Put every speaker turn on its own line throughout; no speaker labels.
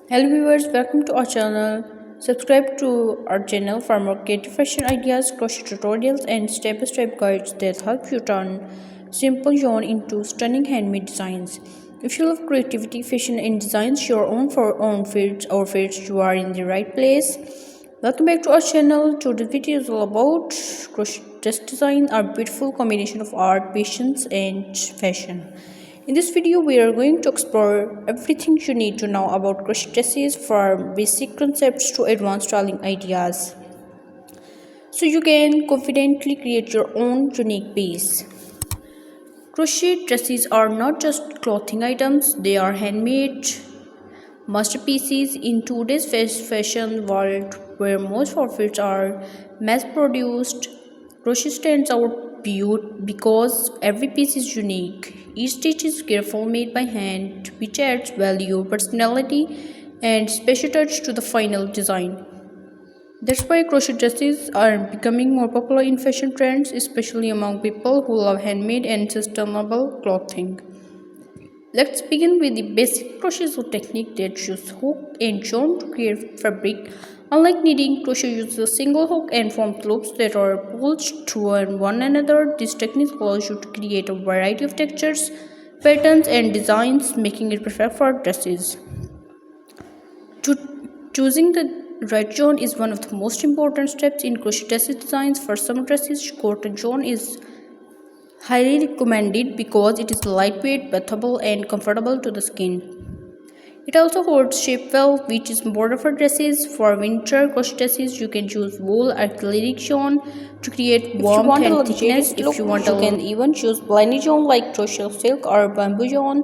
Hello viewers, welcome to our channel. Subscribe to our channel for more creative fashion ideas, crochet tutorials and step-by-step guides that help you turn simple yarn into stunning handmade designs. If you love creativity, fashion and designs your own for own fields or fields, you are in the right place. Welcome back to our channel. Today's video is all about crochet dress design, a beautiful combination of art, patience and fashion. In this video, we are going to explore everything you need to know about crochet dresses, from basic concepts to advanced styling ideas, so you can confidently create your own unique piece. Crochet dresses are not just clothing items, they are handmade masterpieces in today's fashion world where most outfits are mass produced. Crochet stands out because every piece is unique. Each stitch is carefully made by hand, which adds value, personality, and special touch to the final design. That's why crochet dresses are becoming more popular in fashion trends, especially among people who love handmade and sustainable clothing. Let's begin with the basic crochet technique that uses hook and yarn to create fabric. Unlike knitting, crochet uses a single hook and forms loops that are pulled through one another. This technique allows you to create a variety of textures, patterns, and designs, making it perfect for dresses. Choosing the right yarn is one of the most important steps in crochet dresses designs. For some dresses, cotton yarn is highly recommended because it is lightweight, breathable, and comfortable to the skin. It also holds shape well, which is important for dresses. For winter crochet dresses, you can choose wool or acrylic yarn to create warmth and thickness. If you want, you can even choose blended yarn like crochet silk or bamboo yarn,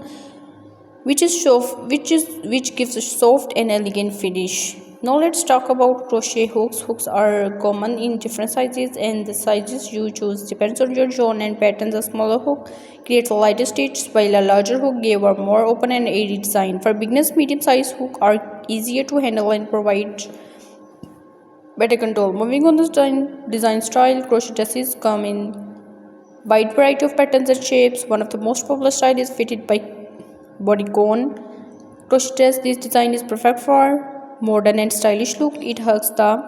which gives a soft and elegant finish. Now let's talk about crochet hooks. Hooks are common in different sizes, and the sizes you choose depends on your yarn and patterns. A smaller hook creates a lighter stitch, while a larger hook gives a more open and airy design. For beginners, medium-sized hooks are easier to handle and provide better control. Moving on to design style, crochet dresses come in wide variety of patterns and shapes. One of the most popular styles is fitted by bodycon crochet dress. This design is perfect for modern and stylish look. It hugs the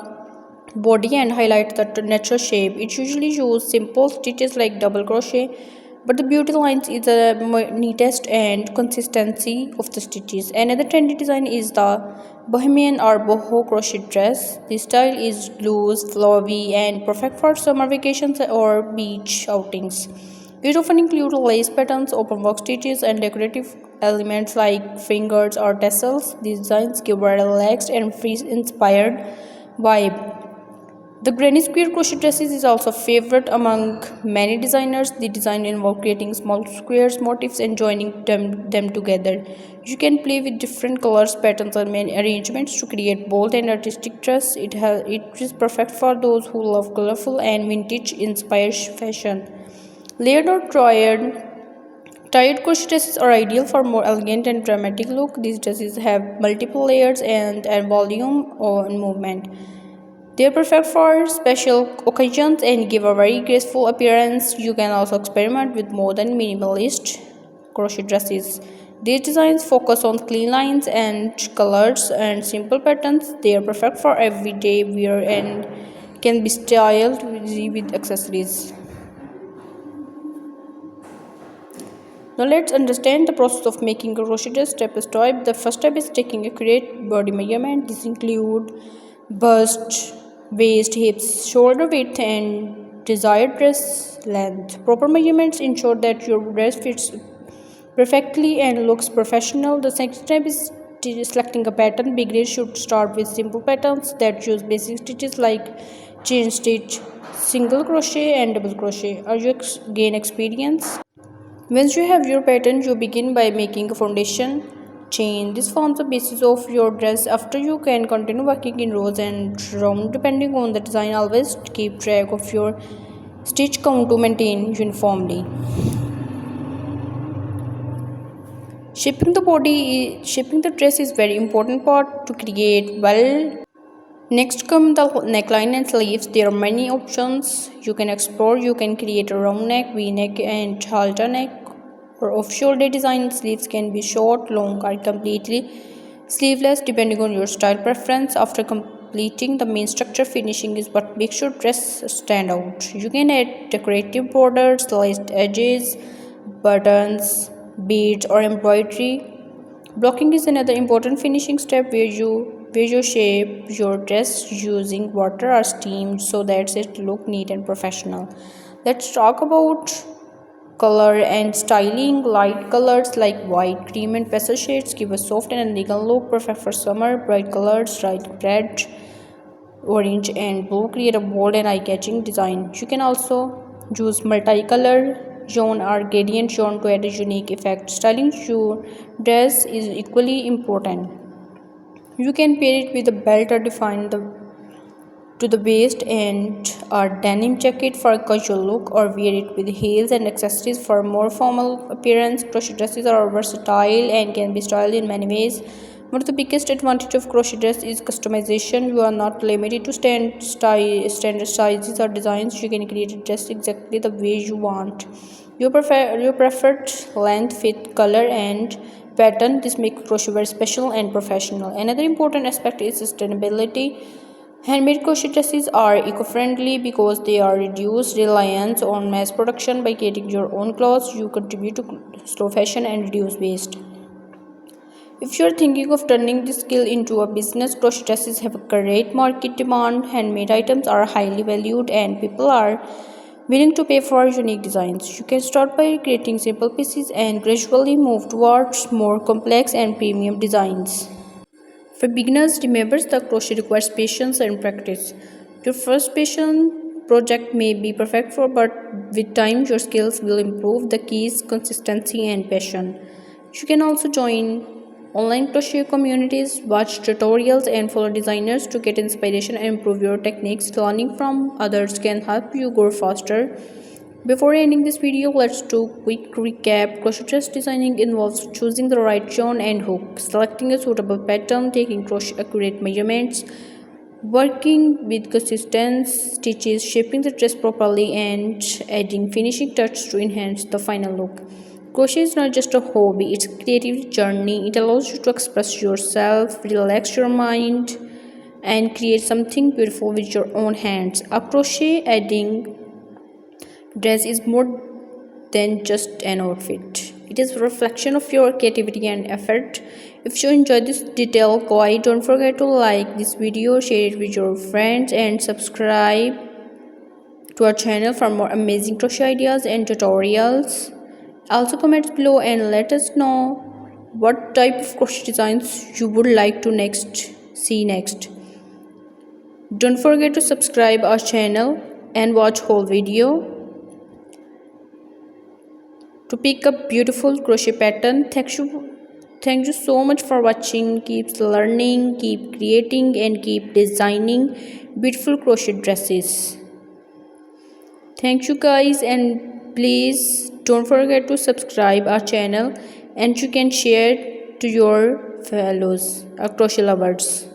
body and highlights the natural shape. It usually uses simple stitches like double crochet, but the beauty lines is the neatest and consistency of the stitches. Another trendy design is the bohemian or boho crochet dress. This style is loose, flowy, and perfect for summer vacations or beach outings. It often includes lace patterns, open work stitches, and decorative elements like fingers or tassels. These designs give a relaxed and free-inspired vibe. The granny square crochet dresses is also a favorite among many designers. The design involves creating small squares motifs and joining them together. You can play with different colors, patterns, and arrangements to create bold and artistic dress. It is perfect for those who love colorful and vintage-inspired fashion. Layered or tied crochet dresses are ideal for more elegant and dramatic look. These dresses have multiple layers and volume on movement. They are perfect for special occasions and give a very graceful appearance. You can also experiment with more than minimalist crochet dresses. These designs focus on clean lines and colors and simple patterns. They are perfect for everyday wear and can be styled with accessories. Now let's understand the process of making a crochet dress step by step. The first step is taking accurate body measurement. This includes bust, waist, hips, shoulder width, and desired dress length. Proper measurements ensure that your dress fits perfectly and looks professional. The second step is selecting a pattern. Beginners should start with simple patterns that use basic stitches like chain stitch, single crochet, and double crochet. As you gain experience, once you have your pattern, you begin by making a foundation chain. This forms the basis of your dress. After, you can continue working in rows and round depending on the design. Always keep track of your stitch count to maintain uniformly. Shaping the dress is very important part to create well. Next come the neckline and sleeves. There are many options you can explore. You can create a round neck, V-neck, and halter neck. For off-shoulder design, sleeves can be short, long, or completely sleeveless depending on your style preference. After completing the main structure, finishing is what makes your dress stand out. You can add decorative borders, laced edges, buttons, beads, or embroidery. Blocking is another important finishing step where you shape your dress using water or steam so that it look neat and professional. Let's talk about color and styling. Light colors like white, cream, and pastel shades give a soft and elegant look, perfect for summer. Bright colors like red, orange, and blue create a bold and eye-catching design. You can also use multicolor zone or gradient zone to add a unique effect. Styling your dress is equally important. You can pair it with a belt or define the to the waist and a denim jacket for a casual look, or wear it with heels and accessories for a more formal appearance. Crochet dresses are versatile and can be styled in many ways. One of the biggest advantages of crochet dress is customization. You are not limited to standard sizes or designs. You can create a dress exactly the way you want. Your preferred length, fit, color, and pattern. This makes crochet very special and professional. Another important aspect is sustainability. Handmade crochet dresses are eco-friendly because they are reduced reliance on mass production. By creating your own clothes, you contribute to slow fashion and reduce waste. If you are thinking of turning this skill into a business, crochet dresses have a great market demand. Handmade items are highly valued and people are willing to pay for unique designs. You can start by creating simple pieces and gradually move towards more complex and premium designs. For beginners, remember that crochet requires patience and practice. Your first passion project may be perfect for, but with time your skills will improve. The key is consistency and passion. You can also join online crochet communities, watch tutorials, and follow designers to get inspiration and improve your techniques. Learning from others can help you grow faster. Before ending this video, let's do a quick recap. Crochet dress designing involves choosing the right yarn and hook, selecting a suitable pattern, taking crochet accurate measurements, working with consistent stitches, shaping the dress properly, and adding finishing touch to enhance the final look. Crochet is not just a hobby, it's a creative journey. It allows you to express yourself, relax your mind, and create something beautiful with your own hands. A crochet adding dress is more than just an outfit. It is a reflection of your creativity and effort. If you enjoyed this detailed guide, don't forget to like this video, share it with your friends, and subscribe to our channel for more amazing crochet ideas and tutorials. Also comment below and let us know what type of crochet designs you would like to see next. Don't forget to subscribe our channel and watch whole video to pick up beautiful crochet pattern. Thank you so much for watching. Keep learning, keep creating, and keep designing beautiful crochet dresses. Thank you guys, and please don't forget to subscribe our channel, and you can share to your fellows crochet lovers.